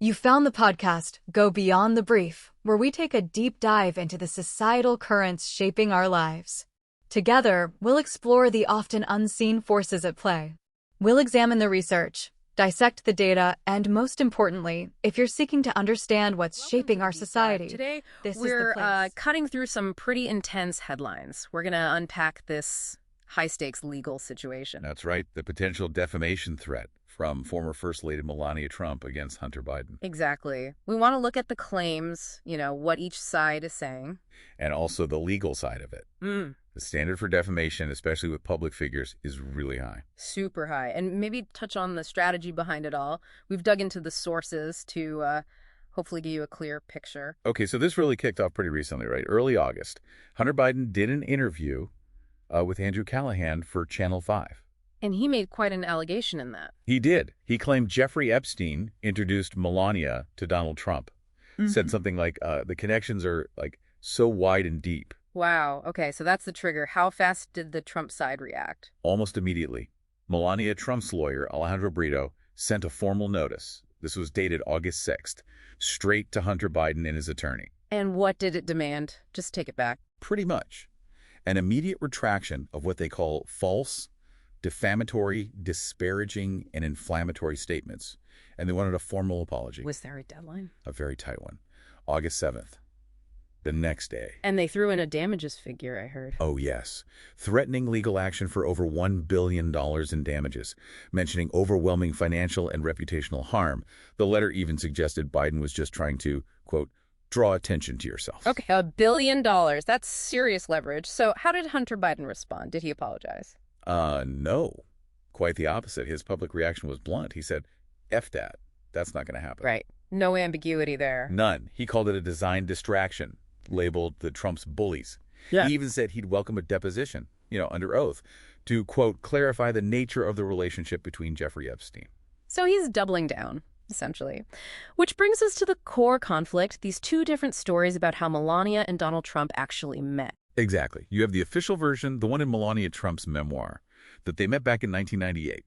You found the podcast, Go Beyond the Brief, where we take a deep dive into the societal currents shaping our lives. Together, we'll explore the often unseen forces at play. We'll examine the research, dissect the data, and most importantly, if you're seeking to understand what's shaping our society, today this we're is the place. cutting through some pretty intense headlines. We're going to unpack this high-stakes legal situation. That's right, the potential defamation threat from former First Lady Melania Trump against Hunter Biden. Exactly. We want to look at the claims, what each side is saying. And also the legal side of it. The standard for defamation, especially with public figures, is really high. Super high. And maybe touch on the strategy behind it all. We've dug into the sources to hopefully give you a clear picture. Okay, so this really kicked off pretty recently, right? Early August. Hunter Biden did an interview with Andrew Callahan for Channel 5. And he made quite an allegation in that. He did. He claimed Jeffrey Epstein introduced Melania to Donald Trump. Said something like, the connections are so wide and deep. Wow. Okay, so that's the trigger. How fast did the Trump side react? Almost immediately. Melania Trump's lawyer, Alejandro Brito, sent a formal notice. This was dated August 6th, straight to Hunter Biden and his attorney. And what did it demand? Just take it back. Pretty much. An immediate retraction of what they call false, defamatory, disparaging, and inflammatory statements. And they wanted a formal apology. Was there a deadline? A very tight one. August 7th. The next day. And they threw in a damages figure, I heard. Oh, yes. Threatening legal action for over $1 billion in damages, mentioning overwhelming financial and reputational harm. The letter even suggested Biden was just trying to, quote, draw attention to yourself. Okay, $1 billion. That's serious leverage. So how did Hunter Biden respond? Did he apologize? No. Quite the opposite. His public reaction was blunt. He said, F that. That's not going to happen. Right. No ambiguity there. None. He called it a designed distraction, labeled the Trump's bullies. Yeah. He even said he'd welcome a deposition, under oath, to, quote, clarify the nature of the relationship between Jeffrey Epstein. So he's doubling down, essentially. Which brings us to the core conflict, these two different stories about how Melania and Donald Trump actually met. Exactly. You have the official version, the one in Melania Trump's memoir, that they met back in 1998.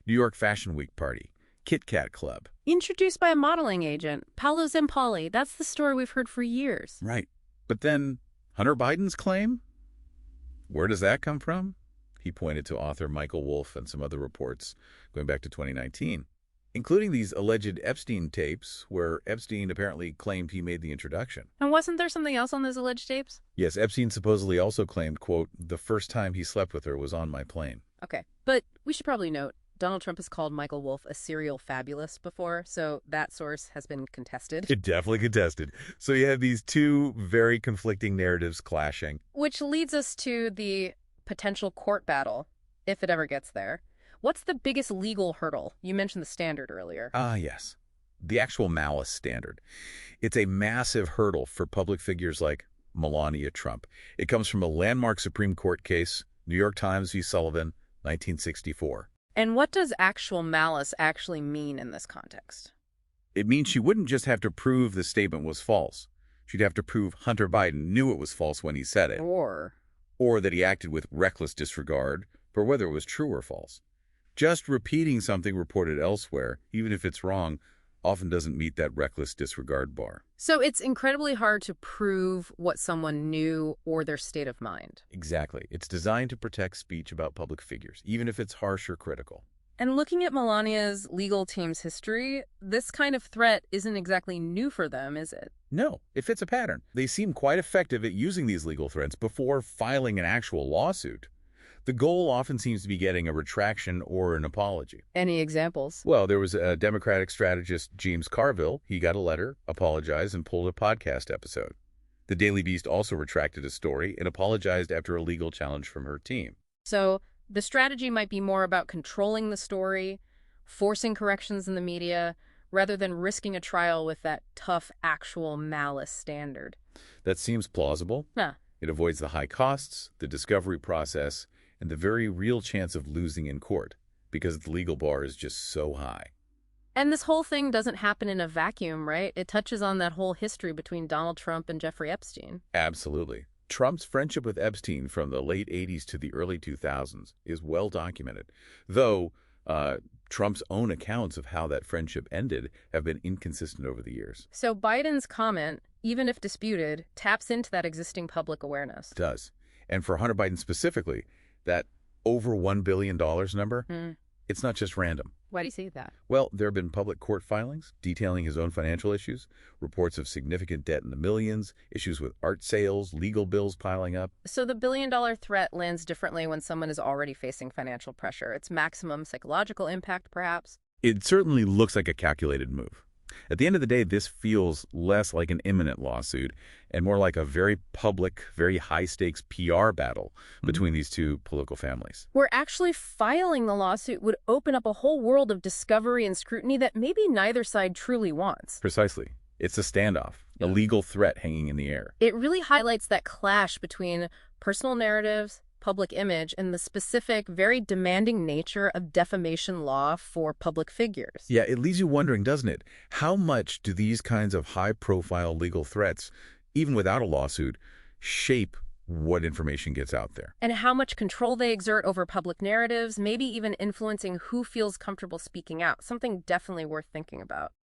New York Fashion Week party. Kit Kat Club. Introduced by a modeling agent, Paolo Zampolli. That's the story we've heard for years. Right. But then, Hunter Biden's claim? Where does that come from? He pointed to author Michael Wolff and some other reports going back to 2019, including these alleged Epstein tapes where Epstein apparently claimed he made the introduction. And wasn't there something else on those alleged tapes? Yes, Epstein supposedly also claimed, quote, the first time he slept with her was on my plane. Okay, but we should probably note, Donald Trump has called Michael Wolff a serial fabulous before, so that source has been contested. It definitely contested. So you have these two very conflicting narratives clashing. Which leads us to the potential court battle, if it ever gets there. What's the biggest legal hurdle? You mentioned the standard earlier. Yes. The actual malice standard. It's a massive hurdle for public figures like Melania Trump. It comes from a landmark Supreme Court case, New York Times v. Sullivan, 1964. And what does actual malice actually mean in this context? It means she wouldn't just have to prove the statement was false. She'd have to prove Hunter Biden knew it was false when he said it. Or that he acted with reckless disregard for whether it was true or false. Just repeating something reported elsewhere, even if it's wrong, often doesn't meet that reckless disregard bar. So it's incredibly hard to prove what someone knew or their state of mind. Exactly. It's designed to protect speech about public figures, even if it's harsh or critical. And looking at Melania's legal team's history, this kind of threat isn't exactly new for them, is it? No, it fits a pattern. They seem quite effective at using these legal threats before filing an actual lawsuit. The goal often seems to be getting a retraction or an apology. Any examples? Well, there was a Democratic strategist, James Carville. He got a letter, apologized, and pulled a podcast episode. The Daily Beast also retracted a story and apologized after a legal challenge from her team. So the strategy might be more about controlling the story, forcing corrections in the media, rather than risking a trial with that tough actual malice standard. That seems plausible. It avoids the high costs, the discovery process, and the very real chance of losing in court, because the legal bar is just so high. And this whole thing doesn't happen in a vacuum, right? It touches on that whole history between Donald Trump and Jeffrey Epstein. Absolutely. Trump's friendship with Epstein from the late 80s to the early 2000s is well documented, though Trump's own accounts of how that friendship ended have been inconsistent over the years. So Biden's comment, even if disputed, taps into that existing public awareness. It does. And for Hunter Biden specifically, that over $1 billion number, it's not just random. Why do you say that? Well, there have been public court filings detailing his own financial issues, reports of significant debt in the millions, issues with art sales, legal bills piling up. So the billion-dollar threat lands differently when someone is already facing financial pressure. Its maximum psychological impact, perhaps? It certainly looks like a calculated move. At the end of the day, this feels less like an imminent lawsuit and more like a very public, very high-stakes PR battle between these two political families. Where actually filing the lawsuit would open up a whole world of discovery and scrutiny that maybe neither side truly wants. Precisely. It's a standoff, a legal threat hanging in the air. It really highlights that clash between personal narratives, public image, and the specific, very demanding nature of defamation law for public figures. Yeah, it leaves you wondering, doesn't it? How much do these kinds of high-profile legal threats, even without a lawsuit, shape what information gets out there? And how much control they exert over public narratives, maybe even influencing who feels comfortable speaking out, something definitely worth thinking about.